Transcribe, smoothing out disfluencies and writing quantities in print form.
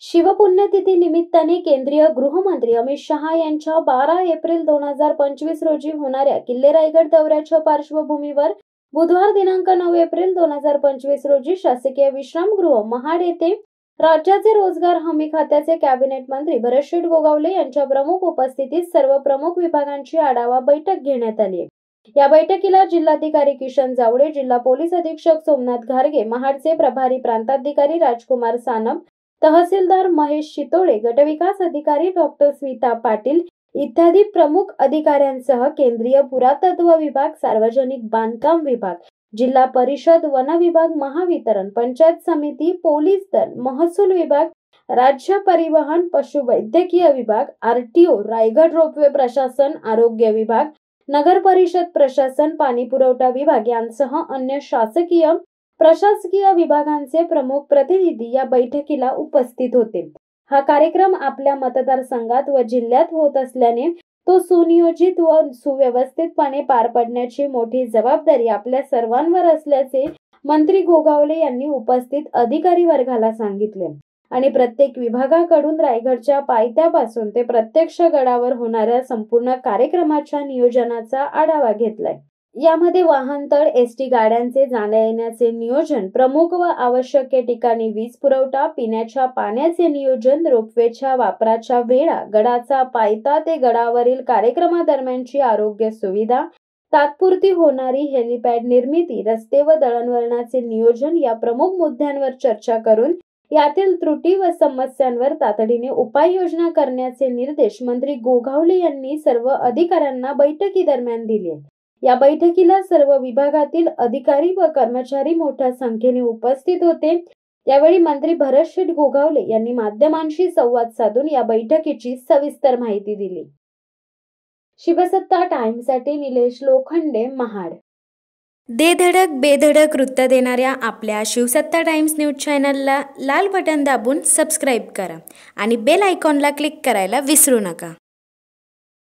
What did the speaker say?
शिवपुण्यतिथी निमित्ताने केंद्रीय गृहमंत्री अमित शहा यांच्या 12 एप्रिल 2025 रोजी होणाऱ्या किल्ले रायगड दौऱ्याच्या पार्श्वभूमीवर बुधवार दिनांक 9 एप्रिल 2025 रोजी शासकीय विश्रामगृह महाड येथे राज्याचे रोजगार हमी खात्याचे कॅबिनेट मंत्री भरतशेठ गोगावले यांच्या प्रमुख उपस्थितीत सर्व प्रमुख विभागांची आढावा बैठक घेण्यात आली। या बैठकीला जिल्हाधिकारी किशन जावडे, जिल्हा पोलीस अधीक्षक सोमनाथ घारगे, महाडचे प्रभारी प्रांताधिकारी राजकुमार सानप, तहसीलदार महेश शितोळे, गटविकास अधिकारी डॉक्टर स्मिता पाटील इत्यादी प्रमुख अधिकाऱ्यांसह केंद्रीय पुरातत्व विभाग, सार्वजनिक बांधकाम विभाग, जिल्हा परिषद, वन विभाग, महावितरण, पंचायत समिती, पोलीस दल, महसूल विभाग, राज्य परिवहन, पशुवैद्यकीय विभाग, आरटीओ, रायगड रोपवे प्रशासन, आरोग्य विभाग, नगर परिषद प्रशासन, पाणी पुरवठा विभाग यांसह अन्य शासकीय प्रशासकीय विभागांचे प्रमुख प्रतिनिधी या बैठकीला उपस्थित होते। हा कार्यक्रम आपल्या मतदारसंघात व जिल्ह्यात होत असल्याने तो सुनियोजित व सुव्यवस्थितपणे पार पाडण्याची मोठी जबाबदारी आपल्या सर्वांवर असल्याचे मंत्री गोगावले यांनी उपस्थित अधिकारी वर्गाला सांगितले आणि प्रत्येक विभागाकडून रायगडच्या पायथ्यापासून ते प्रत्यक्ष गडावर होणाऱ्या संपूर्ण कार्यक्रमाच्या नियोजनाचा आढावा घेतलाय। यामध्ये वाहनतळ, एसटी गाड्यांचे जाण्या येण्याचे नियोजन, प्रमुख व आवश्यक ठिकाणी वीज पुरवठा, पिण्याच्या पाण्याचे नियोजन, रोपवेच्या वापराच्या वेळा, गडाचा पायथा ते गडावरील कार्यक्रमादरम्यानची आरोग्य सुविधा, तात्पुरती होणारी हेलिपॅड निर्मिती, रस्ते व दळणवळणाचे नियोजन या प्रमुख मुद्द्यांवर चर्चा करून यातील त्रुटी व समस्यांवर तातडीने उपाययोजना करण्याचे निर्देश मंत्री गोगावले यांनी सर्व अधिकाऱ्यांना बैठकीदरम्यान दिले। या बैठकीला सर्व विभागातील अधिकारी व कर्मचारी मोठ्या संख्येने उपस्थित होते। यावेळी मंत्री भरतशेठ गोगावले यांनी माध्यमांशी संवाद साधून या बैठकीची सविस्तर माहिती दिली। शिवसत्ता टाइम्ससाठी निलेश लोखंडे, महाड। दे धडक बेधडक वृत्त देणाऱ्या आपल्या शिवसत्ता टाइम्स न्यूज चॅनलला लाल बटन दाबून सबस्क्राईब करा आणि बेल आयकॉनला क्लिक करायला विसरू नका।